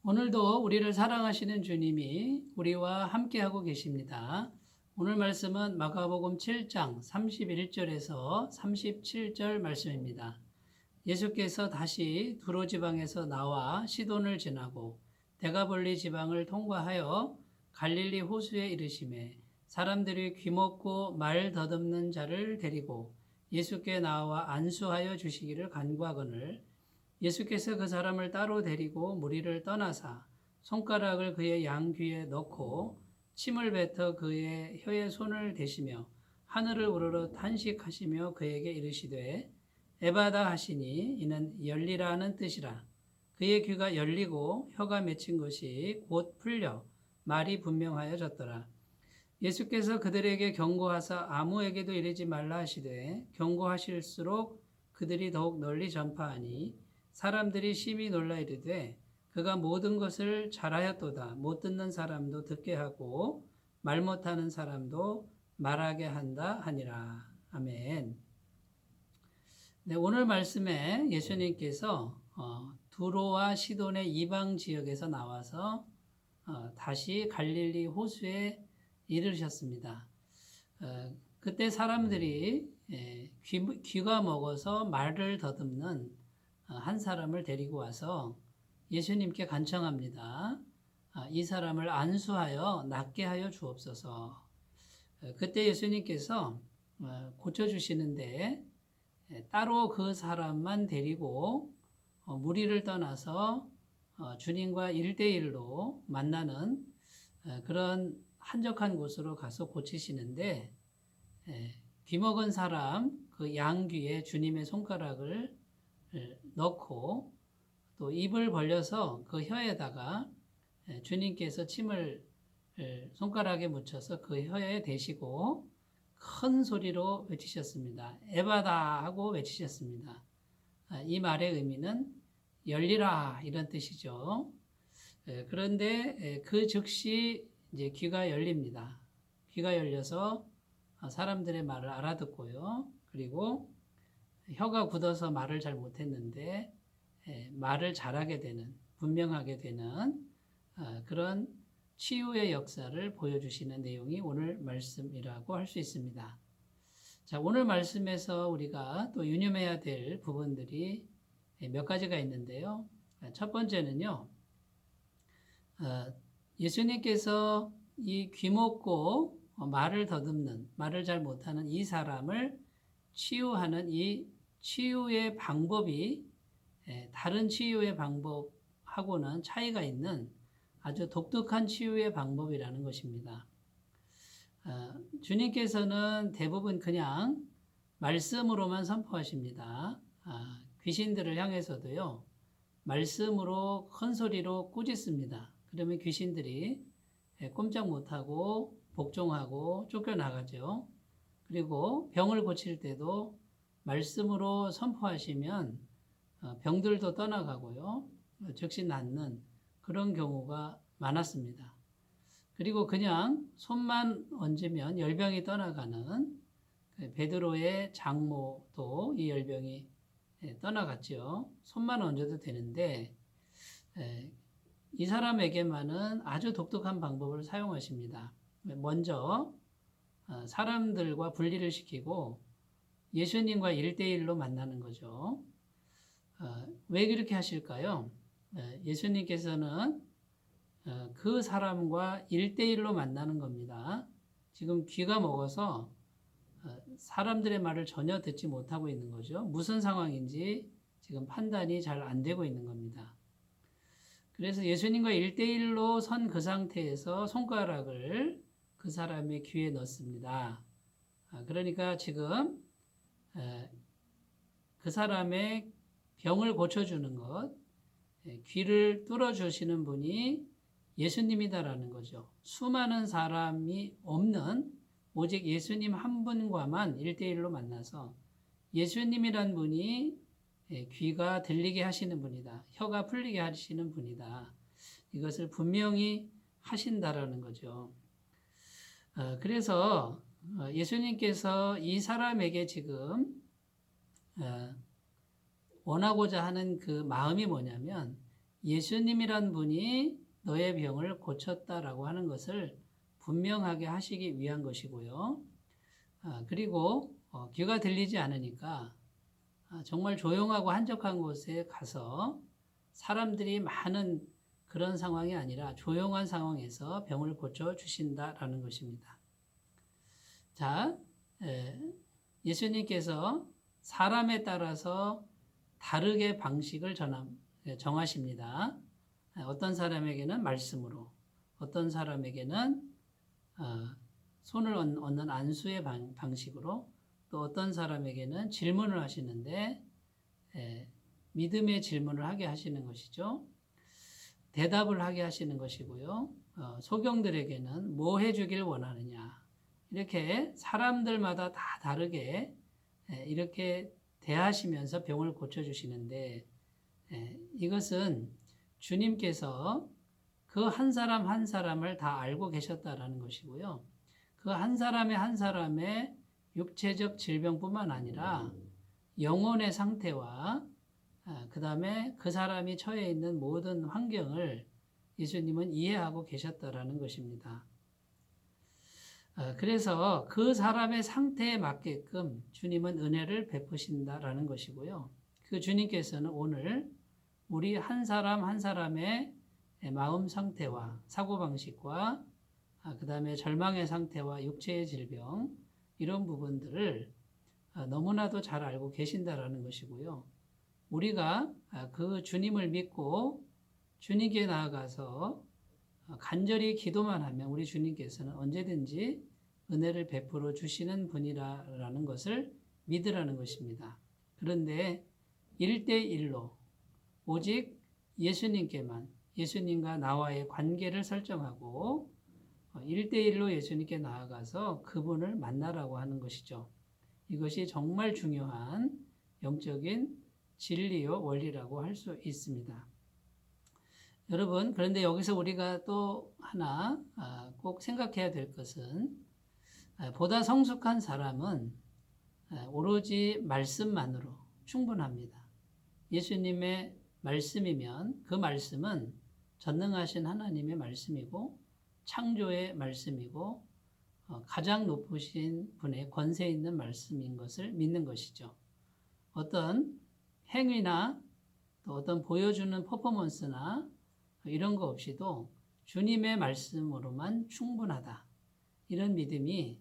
오늘도 우리를 사랑하시는 주님이 우리와 함께하고 계십니다. 오늘 말씀은 마가복음 7장 31절에서 37절 말씀입니다. 예수께서 다시 두로 지방에서 나와 시돈을 지나고 데가볼리 지방을 통과하여 갈릴리 호수에 이르시매 사람들이 귀먹고 말 더듬는 자를 데리고 예수께 나와 안수하여 주시기를 간구하거늘 예수께서 그 사람을 따로 데리고 무리를 떠나사 손가락을 그의 양귀에 넣고 침을 뱉어 그의 혀에 손을 대시며 하늘을 우러러 탄식하시며 그에게 이르시되 에바다 하시니 이는 열리라는 뜻이라. 그의 귀가 열리고 혀가 맺힌 것이 곧 풀려 말이 분명하여졌더라. 예수께서 그들에게 경고하사 아무에게도 이르지 말라 하시되 경고하실수록 그들이 더욱 널리 전파하니 사람들이 심히 놀라 이르되 그가 모든 것을 잘하였도다. 못 듣는 사람도 듣게 하고 말 못하는 사람도 말하게 한다 하니라. 아멘. 네, 오늘 말씀에 예수님께서 두로와 시돈의 이방 지역에서 나와서 다시 갈릴리 호수에 이르셨습니다. 그때 사람들이 귀가 먹어서 말을 더듬는 한 사람을 데리고 와서 예수님께 간청합니다. 이 사람을 안수하여 낫게 하여 주옵소서. 그때 예수님께서 고쳐주시는데 따로 그 사람만 데리고 무리를 떠나서 주님과 1대1로 만나는 그런 한적한 곳으로 가서 고치시는데 귀먹은 사람 그 양귀에 주님의 손가락을 넣고 또 입을 벌려서 그 혀에다가 주님께서 침을 손가락에 묻혀서 그 혀에 대시고 큰 소리로 외치셨습니다. 에바다 하고 외치셨습니다. 이 말의 의미는 열리라 이런 뜻이죠. 그런데 그 즉시 이제 귀가 열립니다. 귀가 열려서 사람들의 말을 알아듣고요. 그리고 혀가 굳어서 말을 잘 못했는데 말을 잘하게 되는, 분명하게 되는 그런 치유의 역사를 보여주시는 내용이 오늘 말씀이라고 할 수 있습니다. 자, 오늘 말씀에서 우리가 또 유념해야 될 부분들이 몇 가지가 있는데요. 첫 번째는요, 예수님께서 이 귀먹고 말을 더듬는, 말을 잘 못하는 이 사람을 치유하는 이 치유의 방법이 다른 치유의 방법하고는 차이가 있는 아주 독특한 치유의 방법이라는 것입니다. 주님께서는 대부분 그냥 말씀으로만 선포하십니다. 귀신들을 향해서도요, 말씀으로 큰 소리로 꾸짖습니다. 그러면 귀신들이 꼼짝 못하고 복종하고 쫓겨나가죠. 그리고 병을 고칠 때도 말씀으로 선포하시면 병들도 떠나가고요. 즉시 낫는 그런 경우가 많았습니다. 그리고 그냥 손만 얹으면 열병이 떠나가는 베드로의 장모도 이 열병이 떠나갔죠. 손만 얹어도 되는데 이 사람에게만은 아주 독특한 방법을 사용하십니다. 먼저 사람들과 분리를 시키고 예수님과 1대1로 만나는 거죠. 왜 그렇게 하실까요? 예수님께서는 그 사람과 1대1로 만나는 겁니다. 지금 귀가 먹어서 사람들의 말을 전혀 듣지 못하고 있는 거죠. 무슨 상황인지 지금 판단이 잘 안 되고 있는 겁니다. 그래서 예수님과 1대1로 선 그 상태에서 손가락을 그 사람의 귀에 넣습니다. 그러니까 지금 그 사람의 병을 고쳐주는 것, 귀를 뚫어주시는 분이 예수님이다라는 거죠. 수많은 사람이 없는 오직 예수님 한 분과만 1대1로 만나서 예수님이란 분이 귀가 들리게 하시는 분이다. 혀가 풀리게 하시는 분이다. 이것을 분명히 하신다라는 거죠. 그래서 예수님께서 이 사람에게 지금 원하고자 하는 그 마음이 뭐냐면 예수님이란 분이 너의 병을 고쳤다라고 하는 것을 분명하게 하시기 위한 것이고요. 그리고 귀가 들리지 않으니까 정말 조용하고 한적한 곳에 가서 사람들이 많은 그런 상황이 아니라 조용한 상황에서 병을 고쳐 주신다라는 것입니다. 자, 예수님께서 사람에 따라서 다르게 방식을 정하십니다. 어떤 사람에게는 말씀으로, 어떤 사람에게는 손을 얹는 안수의 방식으로, 또 어떤 사람에게는 질문을 하시는데 믿음의 질문을 하게 하시는 것이죠. 대답을 하게 하시는 것이고요. 소경들에게는 뭐 해주길 원하느냐, 이렇게 사람들마다 다 다르게 이렇게 대하시면서 병을 고쳐주시는데, 이것은 주님께서 그 한 사람 한 사람을 다 알고 계셨다라는 것이고요. 그 한 사람의 한 사람의 육체적 질병뿐만 아니라 영혼의 상태와 그 다음에 그 사람이 처해 있는 모든 환경을 예수님은 이해하고 계셨다라는 것입니다. 그래서 그 사람의 상태에 맞게끔 주님은 은혜를 베푸신다라는 것이고요. 그 주님께서는 오늘 우리 한 사람 한 사람의 마음 상태와 사고방식과 그 다음에 절망의 상태와 육체의 질병, 이런 부분들을 너무나도 잘 알고 계신다라는 것이고요. 우리가 그 주님을 믿고 주님께 나아가서 간절히 기도만 하면 우리 주님께서는 언제든지 은혜를 베풀어 주시는 분이라는 것을 믿으라는 것입니다. 그런데 1대1로 오직 예수님께만, 예수님과 나와의 관계를 설정하고 1대1로 예수님께 나아가서 그분을 만나라고 하는 것이죠. 이것이 정말 중요한 영적인 진리요 원리라고 할 수 있습니다. 여러분, 그런데 여기서 우리가 또 하나 꼭 생각해야 될 것은, 보다 성숙한 사람은 오로지 말씀만으로 충분합니다. 예수님의 말씀이면 그 말씀은 전능하신 하나님의 말씀이고 창조의 말씀이고 가장 높으신 분의 권세 있는 말씀인 것을 믿는 것이죠. 어떤 행위나 또 어떤 보여주는 퍼포먼스나 이런 거 없이도 주님의 말씀으로만 충분하다, 이런 믿음이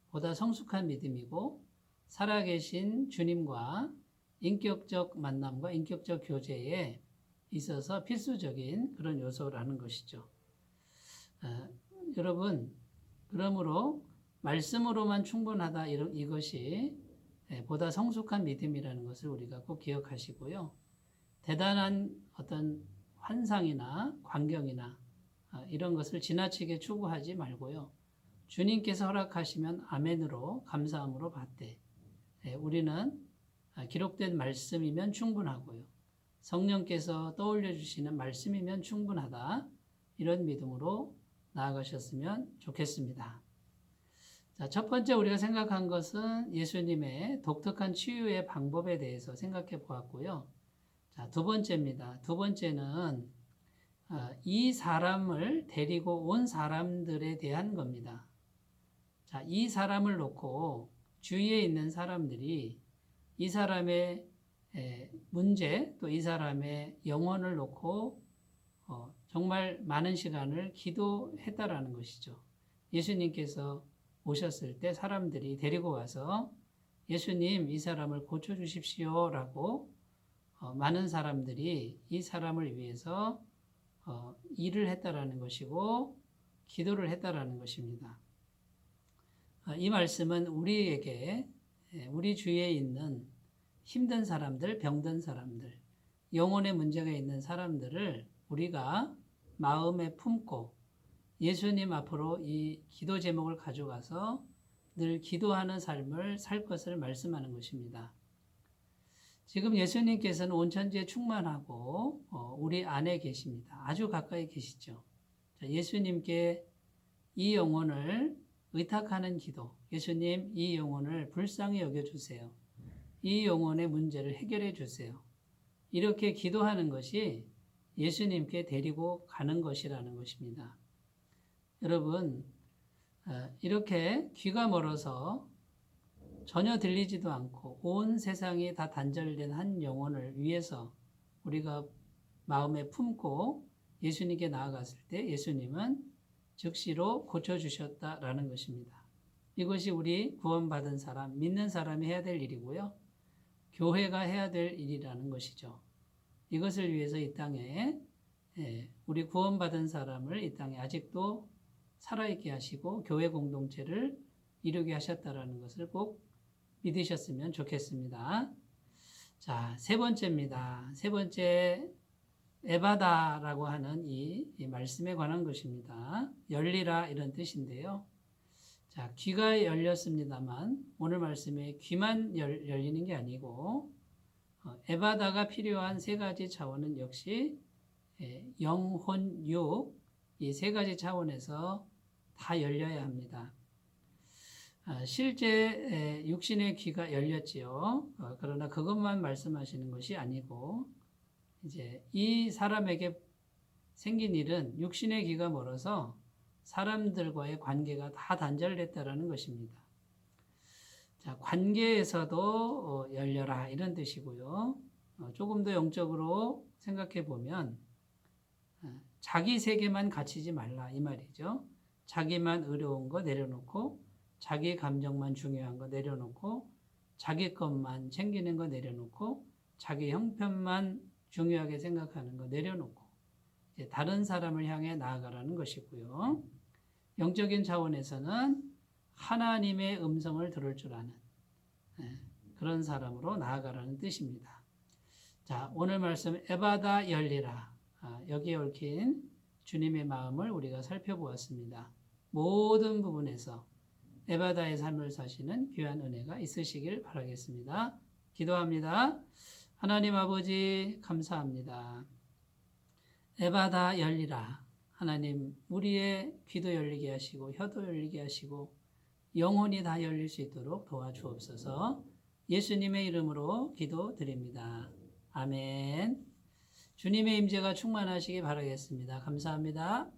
보다 성숙한 믿음이고 살아계신 주님과 인격적 만남과 인격적 교제에 있어서 필수적인 그런 요소라는 것이죠. 여러분, 그러므로 말씀으로만 충분하다, 이것이 보다 성숙한 믿음이라는 것을 우리가 꼭 기억하시고요. 대단한 어떤 환상이나 광경이나 이런 것을 지나치게 추구하지 말고요. 주님께서 허락하시면 아멘으로 감사함으로 받되, 우리는 기록된 말씀이면 충분하고요. 성령께서 떠올려 주시는 말씀이면 충분하다, 이런 믿음으로 나아가셨으면 좋겠습니다. 자, 첫 번째 우리가 생각한 것은 예수님의 독특한 치유의 방법에 대해서 생각해 보았고요. 자, 두 번째입니다. 두 번째는 이 사람을 데리고 온 사람들에 대한 겁니다. 자, 이 사람을 놓고 주위에 있는 사람들이 이 사람의 문제, 또 이 사람의 영혼을 놓고 정말 많은 시간을 기도했다라는 것이죠. 예수님께서 오셨을 때 사람들이 데리고 와서 예수님, 이 사람을 고쳐주십시오 라고 많은 사람들이 이 사람을 위해서 일을 했다라는 것이고 기도를 했다라는 것입니다. 이 말씀은 우리에게 우리 주위에 있는 힘든 사람들, 병든 사람들, 영혼의 문제가 있는 사람들을 우리가 마음에 품고 예수님 앞으로 이 기도 제목을 가져가서 늘 기도하는 삶을 살 것을 말씀하는 것입니다. 지금 예수님께서는 온 천지에 충만하고 우리 안에 계십니다. 아주 가까이 계시죠. 예수님께 이 영혼을 의탁하는 기도, 예수님 이 영혼을 불쌍히 여겨주세요. 이 영혼의 문제를 해결해 주세요. 이렇게 기도하는 것이 예수님께 데리고 가는 것이라는 것입니다. 여러분, 이렇게 귀가 멀어서 전혀 들리지도 않고 온 세상이 다 단절된 한 영혼을 위해서 우리가 마음에 품고 예수님께 나아갔을 때 예수님은 즉시로 고쳐주셨다라는 것입니다. 이것이 우리 구원받은 사람, 믿는 사람이 해야 될 일이고요. 교회가 해야 될 일이라는 것이죠. 이것을 위해서 이 땅에 우리 구원받은 사람을 이 땅에 아직도 살아있게 하시고 교회 공동체를 이루게 하셨다라는 것을 꼭 믿으셨으면 좋겠습니다. 자, 세 번째입니다. 세 번째, 에바다라고 하는 이 말씀에 관한 것입니다. 열리라 이런 뜻인데요. 자, 귀가 열렸습니다만 오늘 말씀에 귀만 열리는 게 아니고 에바다가 필요한 세 가지 차원은 역시 영혼, 육, 이 세 가지 차원에서 다 열려야 합니다. 실제 육신의 귀가 열렸지요. 그러나 그것만 말씀하시는 것이 아니고 이제 이 사람에게 생긴 일은 육신의 귀가 멀어서 사람들과의 관계가 다 단절됐다라는 것입니다. 자, 관계에서도 열려라 이런 뜻이고요. 조금 더 영적으로 생각해 보면 자기 세계만 갇히지 말라 이 말이죠. 자기만 어려운 거 내려놓고 자기 감정만 중요한 거 내려놓고 자기 것만 챙기는 거 내려놓고 자기 형편만 중요하게 생각하는 거 내려놓고 이제 다른 사람을 향해 나아가라는 것이고요. 영적인 차원에서는 하나님의 음성을 들을 줄 아는 그런 사람으로 나아가라는 뜻입니다. 자, 오늘 말씀 에바다 열리라. 여기에 얽힌 주님의 마음을 우리가 살펴보았습니다. 모든 부분에서 에바다의 삶을 사시는 귀한 은혜가 있으시길 바라겠습니다. 기도합니다. 하나님 아버지 감사합니다. 에바다 열리라. 하나님 우리의 귀도 열리게 하시고 혀도 열리게 하시고 영혼이 다 열릴 수 있도록 도와주옵소서. 예수님의 이름으로 기도드립니다. 아멘. 주님의 임재가 충만하시기 바라겠습니다. 감사합니다.